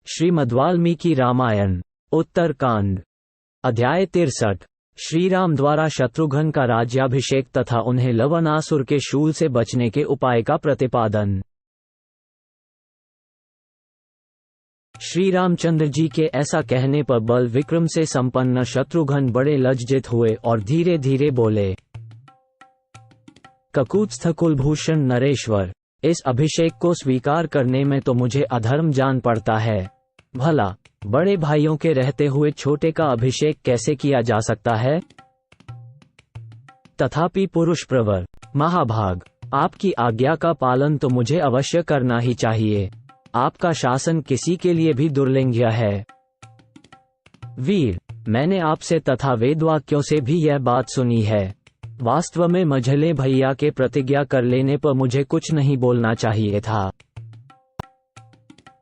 श्रीमद्वाल्मीकि रामायण उत्तरकांड अध्याय 63। श्रीराम द्वारा शत्रुघ्न का राज्याभिषेक तथा उन्हें लवणासुर के शूल से बचने के उपाय का प्रतिपादन। श्री रामचंद्र जी के ऐसा कहने पर बल विक्रम से संपन्न शत्रुघ्न बड़े लज्जित हुए और धीरे धीरे बोले, ककुत्स्थ कुलभूषण नरेश्वर, इस अभिषेक को स्वीकार करने में तो मुझे अधर्म जान पड़ता है। भला बड़े भाइयों के रहते हुए छोटे का अभिषेक कैसे किया जा सकता है? तथापि पुरुष प्रवर महाभाग, आपकी आज्ञा का पालन तो मुझे अवश्य करना ही चाहिए। आपका शासन किसी के लिए भी दुर्लंघ्य है। वीर, मैंने आपसे तथा वेदवाक्यों से भी यह बात सुनी है। वास्तव में मझले भैया के प्रतिज्ञा कर लेने पर मुझे कुछ नहीं बोलना चाहिए था।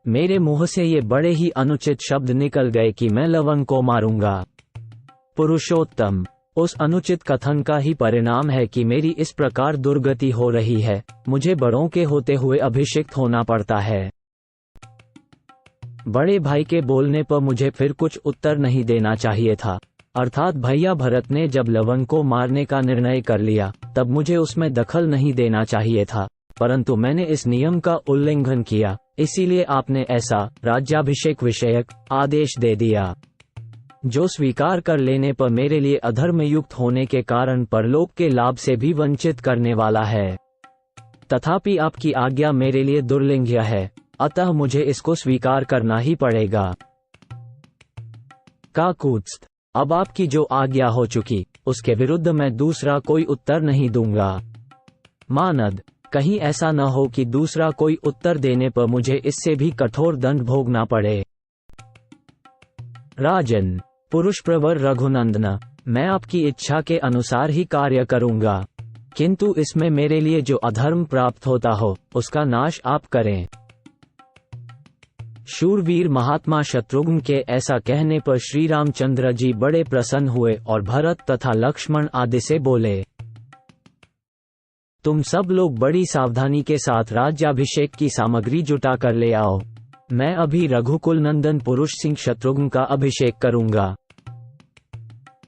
मेरे मुंह से ये बड़े ही अनुचित शब्द निकल गए कि मैं लवण को मारूंगा। पुरुषोत्तम, उस अनुचित कथन का ही परिणाम है कि मेरी इस प्रकार दुर्गति हो रही है। मुझे बड़ों के होते हुए अभिषिक्त होना पड़ता है। बड़े भाई के बोलने पर मुझे फिर कुछ उत्तर नहीं देना चाहिए था। अर्थात भैया भरत ने जब लवण को मारने का निर्णय कर लिया तब मुझे उसमें दखल नहीं देना चाहिए था, परंतु मैंने इस नियम का उल्लंघन किया, इसीलिए आपने ऐसा राज्याभिषेक विषयक आदेश दे दिया, जो स्वीकार कर लेने पर मेरे लिए अधर्म युक्त होने के कारण परलोक के लाभ से भी वंचित करने वाला है। तथापि आपकी आज्ञा मेरे लिए दुर्लंघ्य है, अतः मुझे इसको स्वीकार करना ही पड़ेगा। काकुत्स्थ, अब आपकी जो आज्ञा हो चुकी उसके विरुद्ध मैं दूसरा कोई उत्तर नहीं दूंगा। मानद, कहीं ऐसा न हो कि दूसरा कोई उत्तर देने पर मुझे इससे भी कठोर दंड भोगना पड़े। राजन, पुरुष प्रवर रघुनंदन, मैं आपकी इच्छा के अनुसार ही कार्य करूंगा, किंतु इसमें मेरे लिए जो अधर्म प्राप्त होता हो उसका नाश आप करें। शूरवीर महात्मा शत्रुघ्न के ऐसा कहने पर श्री रामचंद्र जी बड़े प्रसन्न हुए और भरत तथा लक्ष्मण आदि से बोले, तुम सब लोग बड़ी सावधानी के साथ राज्याभिषेक की सामग्री जुटा कर ले आओ। मैं अभी रघुकुल नंदन पुरुष सिंह शत्रुघ्न का अभिषेक करूंगा।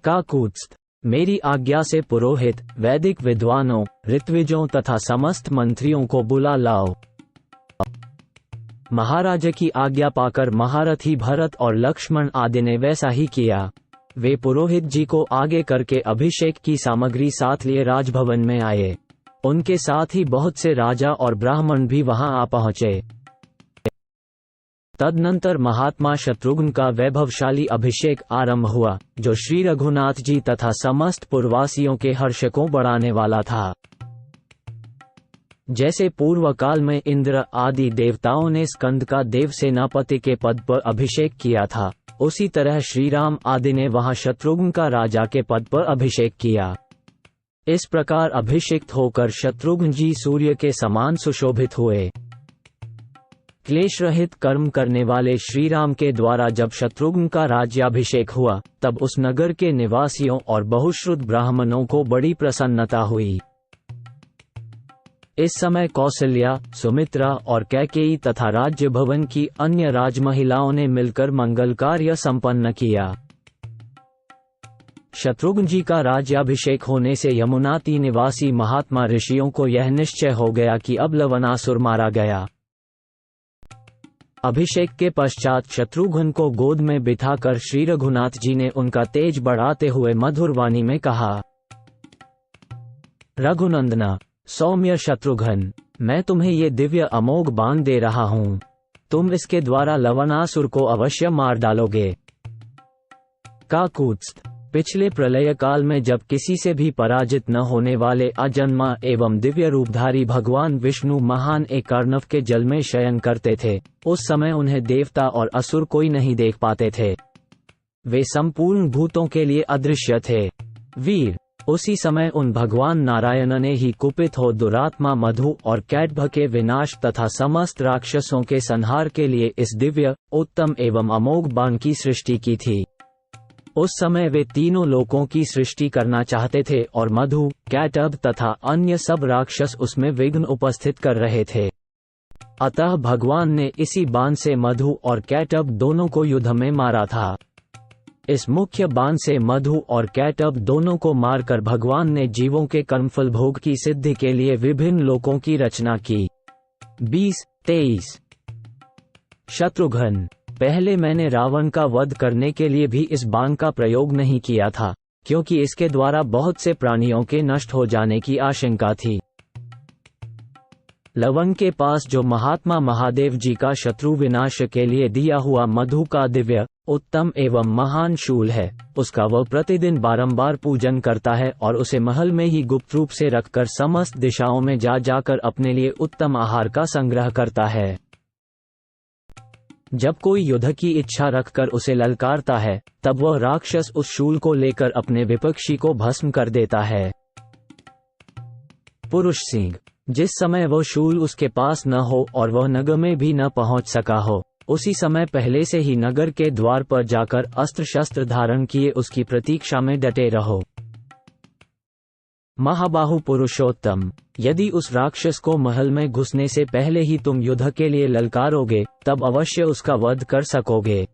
काकुत्स्थ, मेरी आज्ञा से पुरोहित, वैदिक विद्वानों, ऋत्विजों तथा समस्त मंत्रियों को बुला लाओ। महाराज की आज्ञा पाकर महारथी भरत और लक्ष्मण आदि ने वैसा ही किया। वे पुरोहित जी को आगे करके अभिषेक की सामग्री साथ लिए राजभवन में आए। उनके साथ ही बहुत से राजा और ब्राह्मण भी वहां आ पहुंचे। तदनंतर महात्मा शत्रुघ्न का वैभवशाली अभिषेक आरंभ हुआ, जो श्री रघुनाथ जी तथा समस्त पुरवासियों के हर्ष को बढ़ाने वाला था। जैसे पूर्व काल में इंद्र आदि देवताओं ने स्कंद का देव सेनापति के पद पर अभिषेक किया था, उसी तरह श्री राम आदि ने वहां शत्रुघ्न का राजा के पद पर अभिषेक किया। इस प्रकार अभिषिक्त होकर शत्रुघ्न जी सूर्य के समान सुशोभित हुए। क्लेश रहित कर्म करने वाले श्री राम के द्वारा जब शत्रुघ्न का राज्याभिषेक हुआ तब उस नगर के निवासियों और बहुश्रुत ब्राह्मणों को बड़ी प्रसन्नता हुई। इस समय कौसल्या, सुमित्रा और कैकेयी तथा राज्य भवन की अन्य राजमहिलाओं ने मिलकर मंगल कार्य संपन्न किया। शत्रुघ्न जी का राज्याभिषेक होने से यमुनाती निवासी महात्मा ऋषियों को यह निश्चय हो गया कि अब लवणासुर मारा गया। अभिषेक के पश्चात शत्रुघ्न को गोद में बिठाकर श्री रघुनाथ जी ने उनका तेज बढ़ाते हुए मधुर वाणी में कहा, रघुनंदना, सौम्य शत्रुघ्न, मैं तुम्हें ये दिव्य अमोघ बाण दे रहा हूँ। तुम इसके द्वारा लवणासुर को अवश्य मार डालोगे। काकुत्स्थ, पिछले प्रलय काल में जब किसी से भी पराजित न होने वाले अजन्मा एवं दिव्य रूपधारी भगवान विष्णु महान एक अर्णव के जल में शयन करते थे, उस समय उन्हें देवता और असुर कोई नहीं देख पाते थे। वे संपूर्ण भूतों के लिए अदृश्य थे। वीर, उसी समय उन भगवान नारायण ने ही कुपित हो दुरात्मा मधु और कैटभ के विनाश तथा समस्त राक्षसों के संहार के लिए इस दिव्य, उत्तम एवं अमोघ बाण की सृष्टि की थी। उस समय वे तीनों लोकों की सृष्टि करना चाहते थे और मधु, कैटभ तथा अन्य सब राक्षस उसमें विघ्न उपस्थित कर रहे थे। अतः भगवान ने इसी बाण से मधु और कैटभ दोनों को युद्ध में मारा था। इस मुख्य बाण से मधु और कैटभ दोनों को मारकर भगवान ने जीवों के कर्मफल भोग की सिद्धि के लिए विभिन्न लोकों की रचना की। 20-23 शत्रुघ्न, पहले मैंने रावण का वध करने के लिए भी इस बाण का प्रयोग नहीं किया था, क्योंकि इसके द्वारा बहुत से प्राणियों के नष्ट हो जाने की आशंका थी। लवण के पास जो महात्मा महादेव जी का शत्रु विनाश के लिए दिया हुआ मधु का दिव्य, उत्तम एवं महान शूल है, उसका वह प्रतिदिन बारंबार पूजन करता है और उसे महल में ही गुप्त रूप से रखकर समस्त दिशाओं में जा जाकर अपने लिए उत्तम आहार का संग्रह करता है। जब कोई युद्ध की इच्छा रखकर उसे ललकारता है, तब वह राक्षस उस शूल को लेकर अपने विपक्षी को भस्म कर देता है। पुरुष सिंह, जिस समय वह शूल उसके पास न हो और वह नगर में भी न पहुंच सका हो, उसी समय पहले से ही नगर के द्वार पर जाकर अस्त्र शस्त्र धारण किए उसकी प्रतीक्षा में डटे रहो। महाबाहु पुरुषोत्तम, यदि उस राक्षस को महल में घुसने से पहले ही तुम युद्ध के लिए ललकारोगे, तब अवश्य उसका वध कर सकोगे।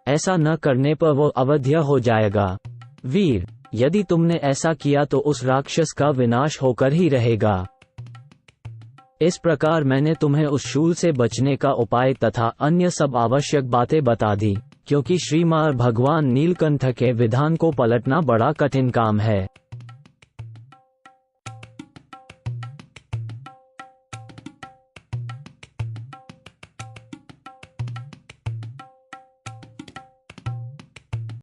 ऐसा न करने पर वो अवध्य हो जाएगा। वीर, यदि तुमने ऐसा किया तो उस राक्षस का विनाश होकर ही रहेगा। इस प्रकार मैंने तुम्हें उस शूल से बचने का उपाय तथा अन्य सब आवश्यक बातें बता दी, क्योंकि श्रीमान भगवान नीलकंठ के विधान को पलटना बड़ा कठिन काम है।